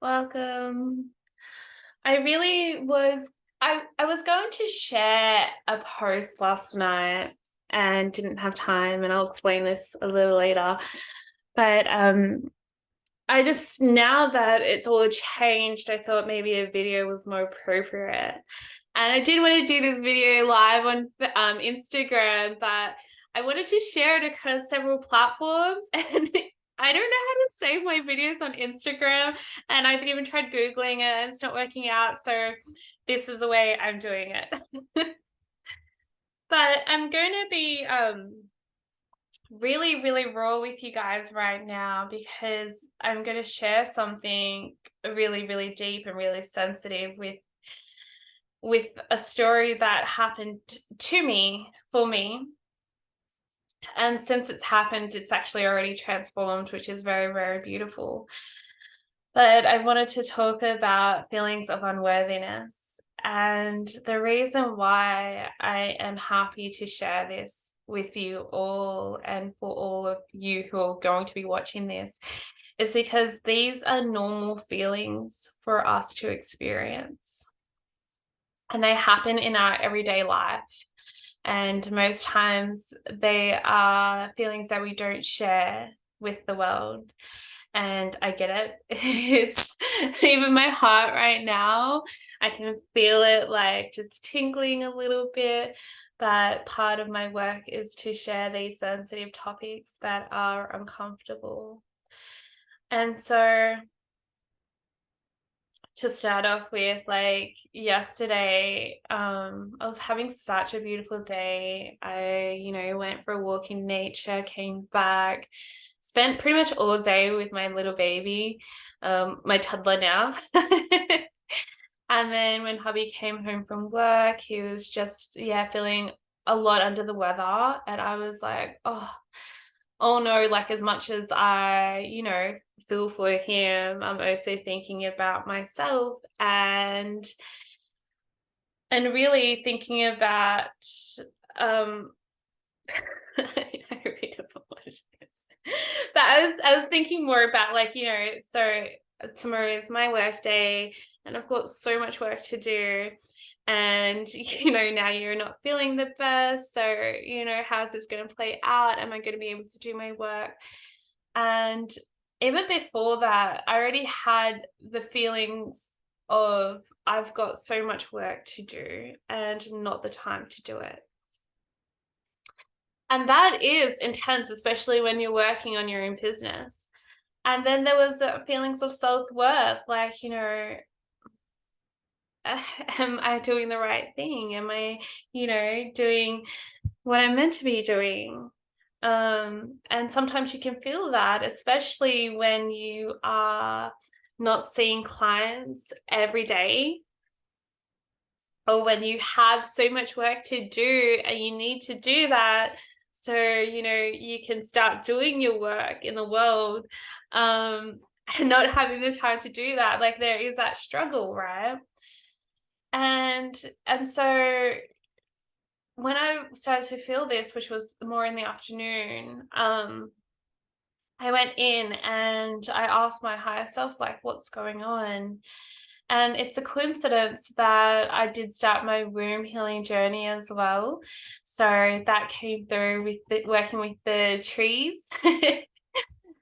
Welcome. I really was I was going to share a post last night and didn't have time, and I'll explain this a little later. But I just, now that it's all changed, I thought maybe a video was more appropriate. And I did want to do this video live on Instagram, but I wanted to share it across several platforms, and I don't know how to save my videos on Instagram. And I've even tried Googling it and it's not working out. So this is the way I'm doing it. But I'm going to be really, really raw with you guys right now because I'm going to share something really, really deep and really sensitive with a story that happened to me, for me. And since it's happened, it's actually already transformed, which is very, very beautiful. But I wanted to talk about feelings of unworthiness. And the reason why I am happy to share this with you all and for all of you who are going to be watching this is because these are normal feelings for us to experience. And they happen in our everyday life. And most times they are feelings that we don't share with the world. And I get it. It's even my heart right now. I can feel it like just tingling a little bit. But part of my work is to share these sensitive topics that are uncomfortable. And so to start off with, like yesterday, I was having such a beautiful day. I went for a walk in nature, came back, spent pretty much all day with my little baby, my toddler now. And then when hubby came home from work, he was just, feeling a lot under the weather. And I was like, oh no, like as much as I feel for him, I'm also thinking about myself and really thinking about I hope he doesn't watch this. But I was thinking more about so tomorrow is my work day and I've got so much work to do. And now you're not feeling the best. So, how's this going to play out? Am I going to be able to do my work? And even before that, I already had the feelings of I've got so much work to do and not the time to do it. And that is intense, especially when you're working on your own business. And then there was feelings of self-worth, like, am I doing the right thing? Am I, doing what I'm meant to be doing? And sometimes you can feel that, especially when you are not seeing clients every day, or when you have so much work to do and you need to do that so you can start doing your work in the world, and not having the time to do that. Like, there is that struggle, right? And so when I started to feel this, which was more in the afternoon, I went in and I asked my higher self, like, what's going on? And it's a coincidence that I did start my womb healing journey as well. So that came through with working with the trees.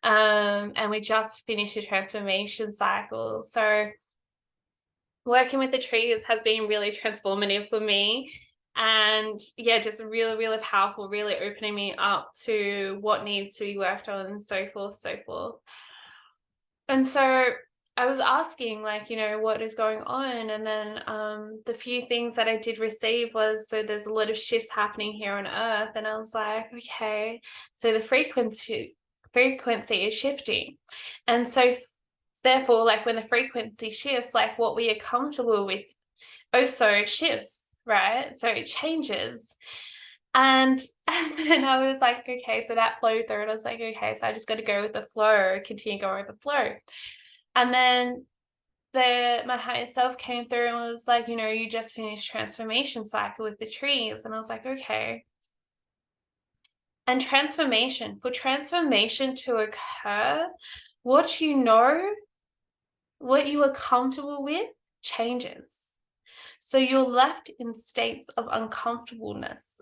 And we just finished a transformation cycle. So working with the trees has been really transformative for me. And just really, really powerful, really opening me up to what needs to be worked on and so forth, so forth. And so I was asking, like, what is going on? And then the few things that I did receive was, so there's a lot of shifts happening here on Earth. And I was like, okay, so the frequency is shifting. And so therefore, like, when the frequency shifts, like, what we are comfortable with also shifts, right? So it changes. And then I was like, okay, so that flowed through. And I was like, okay, so I just got to go with the flow, continue going with the flow. And then my higher self came through and was like, you just finished transformation cycle with the trees. And I was like, okay. And for transformation to occur, what what you are comfortable with changes. So you're left in states of uncomfortableness.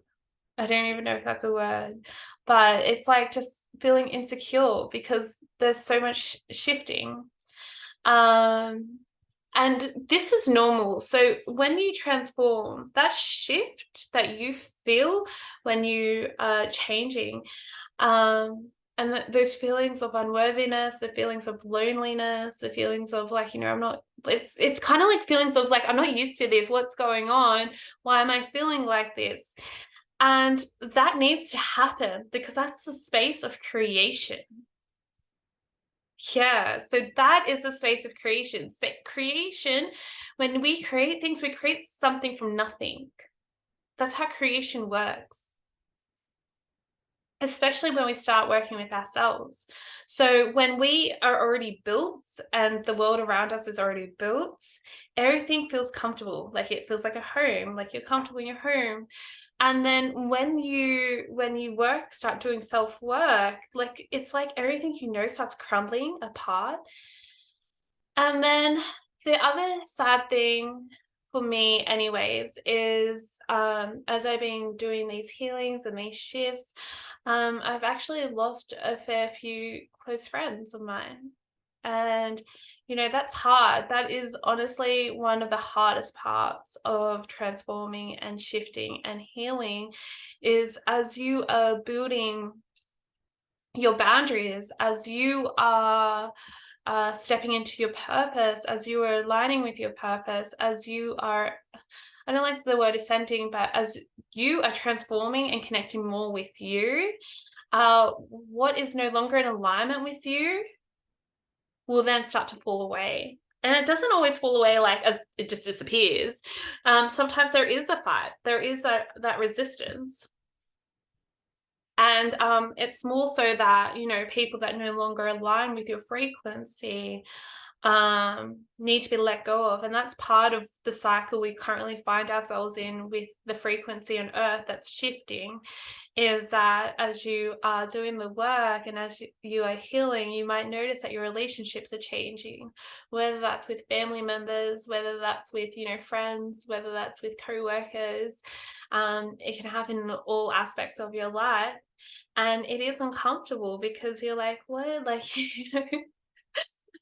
I don't even know if that's a word, but it's like just feeling insecure because there's so much shifting. Um, and this is normal. So when you transform, that shift that you feel when you are changing, um, and those feelings of unworthiness, the feelings of loneliness, the feelings of like, I'm not, it's kind of like feelings of like, I'm not used to this. What's going on? Why am I feeling like this? And that needs to happen because that's a space of creation. Yeah, so that is a space of creation. Creation, when we create things, we create something from nothing. That's how creation works, especially when we start working with ourselves. So when we are already built and the world around us is already built, everything feels comfortable. Like it feels like a home, like you're comfortable in your home. And then when you start doing self-work, like it's like everything starts crumbling apart. And then the other sad thing for me anyways is as I've been doing these healings and these shifts, I've actually lost a fair few close friends of mine. And that's hard. That is honestly one of the hardest parts of transforming and shifting and healing, is as you are building your boundaries, as you are stepping into your purpose, as you are aligning with your purpose, as you are, I don't like the word ascending, but as you are transforming and connecting more with you, what is no longer in alignment with you will then start to fall away. And it doesn't always fall away like as it just disappears. Sometimes there is a fight, there is that resistance. And it's more so that, people that no longer align with your frequency need to be let go of. And that's part of the cycle we currently find ourselves in with the frequency on Earth that's shifting, is that as you are doing the work and as you are healing, you might notice that your relationships are changing, whether that's with family members, whether that's with, friends, whether that's with co-workers. It can happen in all aspects of your life. And it is uncomfortable because you're like, what? Like,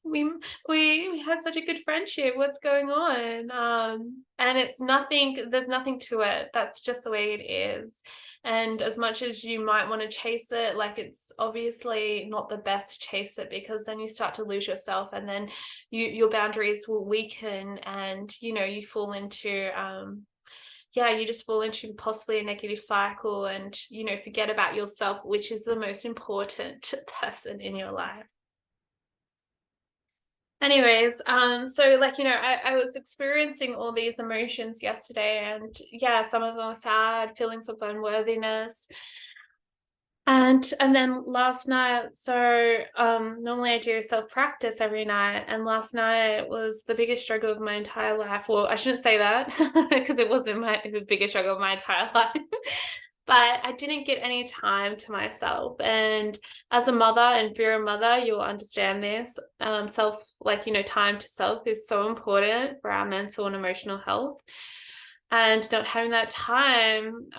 we we had such a good friendship, what's going on? And there's nothing to it, that's just the way it is. And as much as you might want to chase it, like it's obviously not the best to chase it, because then you start to lose yourself, and then your boundaries will weaken, and you fall into you just fall into possibly a negative cycle, and forget about yourself, which is the most important person in your life. Anyways, so like, I was experiencing all these emotions yesterday, and yeah, some of them were sad, feelings of unworthiness. And then last night, so normally I do self-practice every night, and last night was the biggest struggle of my entire life. Well, I shouldn't say that because it wasn't the biggest struggle of my entire life. But I didn't get any time to myself. And as a mother, and if you're a mother, you'll understand this. Time to self is so important for our mental and emotional health. And not having that time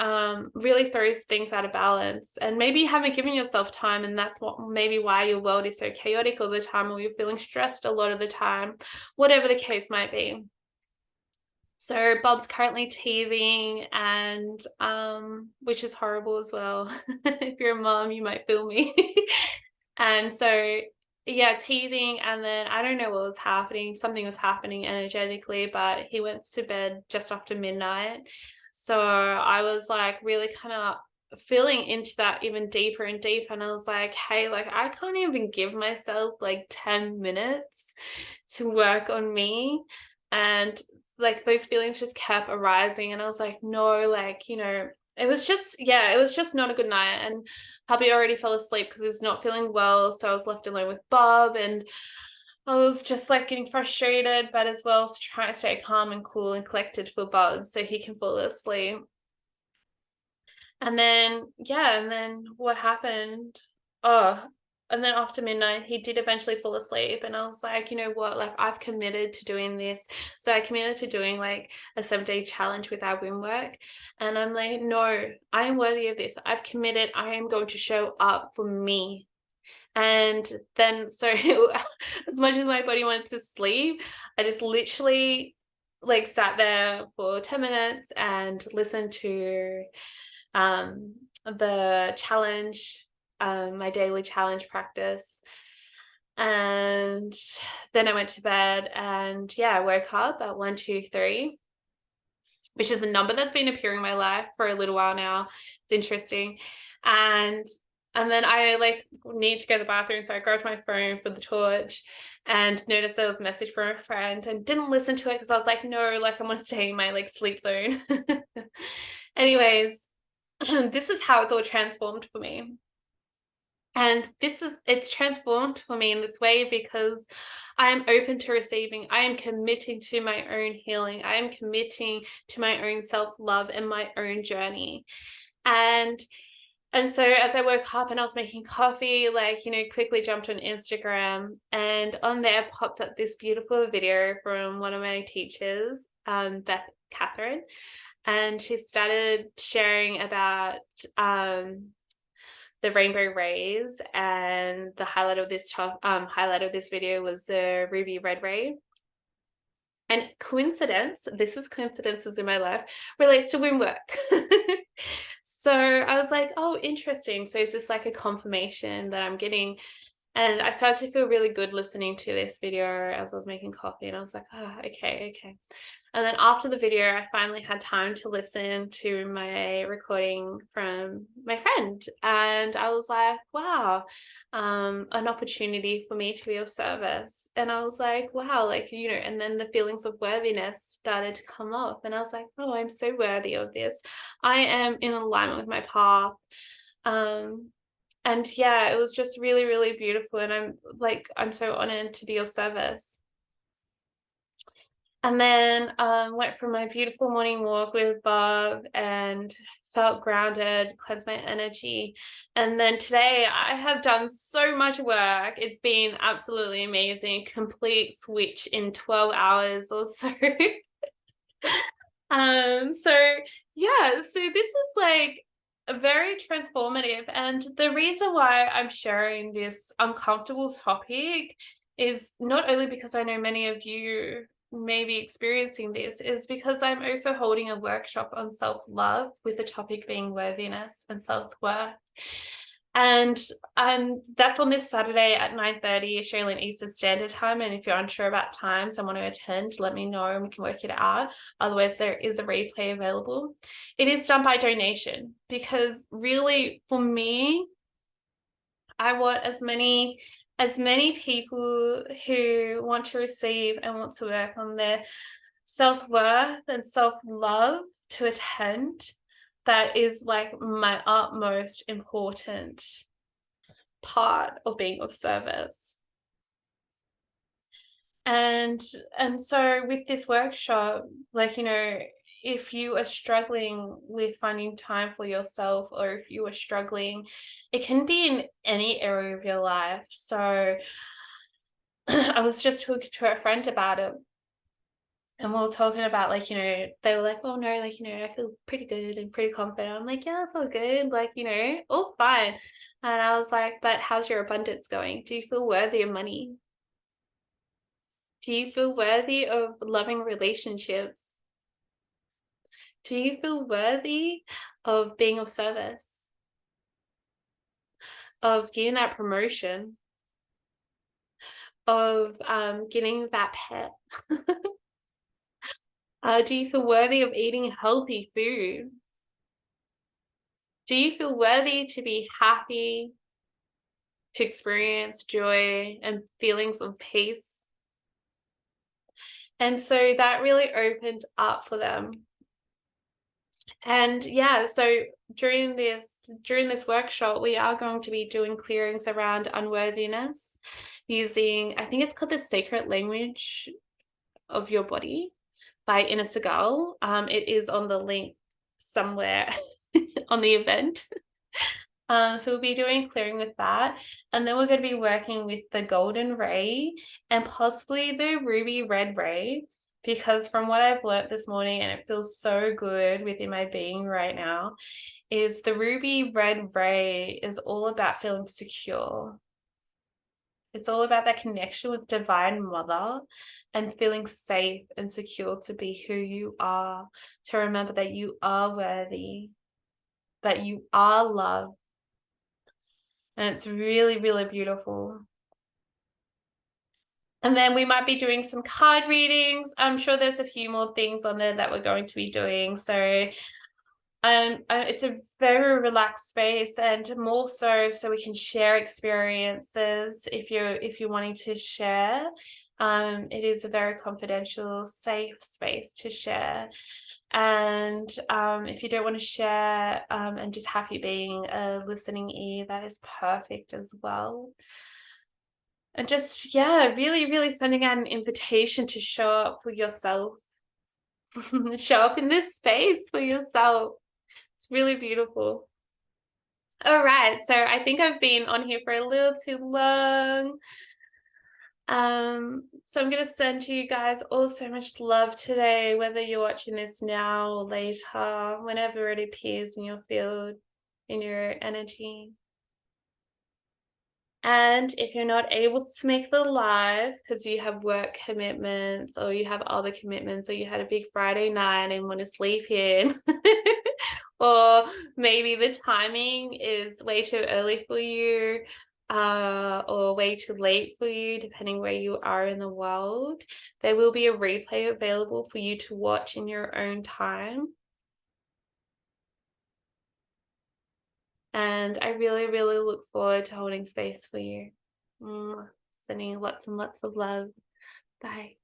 really throws things out of balance. And maybe you haven't given yourself time, and that's maybe why your world is so chaotic all the time, or you're feeling stressed a lot of the time, whatever the case might be. So Bob's currently teething, and which is horrible as well. If you're a mom, you might feel me. And so yeah, teething, and then I don't know what was happening. Something was happening energetically, but he went to bed just after midnight. So I was like really kind of feeling into that even deeper and deeper. And I was like, hey, like I can't even give myself like 10 minutes to work on me. And like those feelings just kept arising, and I was like, no, like, it was just not a good night. And hubby already fell asleep because he's not feeling well, so I was left alone with Bob, and I was just like getting frustrated, but as well as trying to stay calm and cool and collected for Bob so he can fall asleep. And then what happened? Oh, and then after midnight, he did eventually fall asleep. And I was like, you know what? Like, I've committed to doing this. So I committed to doing like a 7-day challenge with our womb work. And I'm like, no, I am worthy of this. I've committed. I am going to show up for me. And then, so as much as my body wanted to sleep, I just literally like sat there for 10 minutes and listened to the challenge, my daily challenge practice. And then I went to bed, and yeah, I woke up at 123, which is a number that's been appearing in my life for a little while now. It's interesting. And then I like need to go to the bathroom. So I grabbed my phone for the torch and noticed there was a message from a friend, and didn't listen to it because I was like, no, like I want to stay in my like sleep zone. Anyways, this is how it's all transformed for me. And it's transformed for me in this way because I am open to receiving. I am committing to my own healing. I am committing to my own self-love and my own journey. And so as I woke up and I was making coffee, like, you know, quickly jumped on Instagram, and on there popped up this beautiful video from one of my teachers, Catherine. And she started sharing about the rainbow rays, and the highlight of this video was the ruby red ray. And coincidences in my life, relates to womb work. So I was like, oh, interesting. So is this like a confirmation that I'm getting? And I started to feel really good listening to this video as I was making coffee, and I was like, oh, okay. And then after the video, I finally had time to listen to my recording from my friend. And I was like, wow, an opportunity for me to be of service. And I was like, wow, like, you know, and then the feelings of worthiness started to come up. And I was like, oh, I'm so worthy of this. I am in alignment with my path. And yeah, it was just really, really beautiful. And I'm so honored to be of service. And then went for my beautiful morning walk with Bob and felt grounded, cleansed my energy. And then today I have done so much work. It's been absolutely amazing. Complete switch in 12 hours or so. So yeah, so this is like a very transformative. And the reason why I'm sharing this uncomfortable topic is not only because I know many of you may be experiencing this, is because I'm also holding a workshop on self-love, with the topic being worthiness and self-worth. And that's on this Saturday at 9:30 Australian Eastern Standard Time. And if you're unsure about times and want to attend, let me know and we can work it out. Otherwise, there is a replay available. It is done by donation, because really, for me, I want as many people who want to receive and want to work on their self-worth and self-love to attend. That is like my utmost important part of being of service. And so with this workshop, like, you know, if you are struggling with finding time for yourself, or if you are struggling, it can be in any area of your life. So I was just talking to a friend about it, and we were talking about, like, you know, they were like, oh no, like, you know, I feel pretty good and pretty confident. I'm like, yeah, it's all good. Like, you know, all fine. And I was like, but how's your abundance going? Do you feel worthy of money? Do you feel worthy of loving relationships? Do you feel worthy of being of service? Of getting that promotion? Of getting that pet? Do you feel worthy of eating healthy food? Do you feel worthy to be happy, to experience joy and feelings of peace? And so that really opened up for them. And yeah, so during this workshop, we are going to be doing clearings around unworthiness, using, I think it's called the sacred language of your body by Inna Segal. It is on the link somewhere on the event. So we'll be doing clearing with that, and then we're going to be working with the golden ray and possibly the ruby red ray, because from what I've learnt this morning, and it feels so good within my being right now, is the ruby red ray is all about feeling secure. It's all about that connection with Divine Mother and feeling safe and secure to be who you are, to remember that you are worthy, that you are loved. And it's really, really beautiful. And then we might be doing some card readings. I'm sure there's a few more things on there that we're going to be doing. So it's a very relaxed space, and more so we can share experiences if you're wanting to share. It is a very confidential, safe space to share. And if you don't want to share and just happy being a listening ear, that is perfect as well. And just, yeah, really, really sending out an invitation to show up for yourself. Show up in this space for yourself. It's really beautiful. All right, so I think I've been on here for a little too long. So I'm gonna send to you guys all so much love today, whether you're watching this now or later, whenever it appears in your field, in your energy. And if you're not able to make the live because you have work commitments or you have other commitments, or you had a big Friday night and want to sleep in, or maybe the timing is way too early for you, or way too late for you, depending where you are in the world, there will be a replay available for you to watch in your own time. And I really, really look forward to holding space for you. Sending you lots and lots of love. Bye.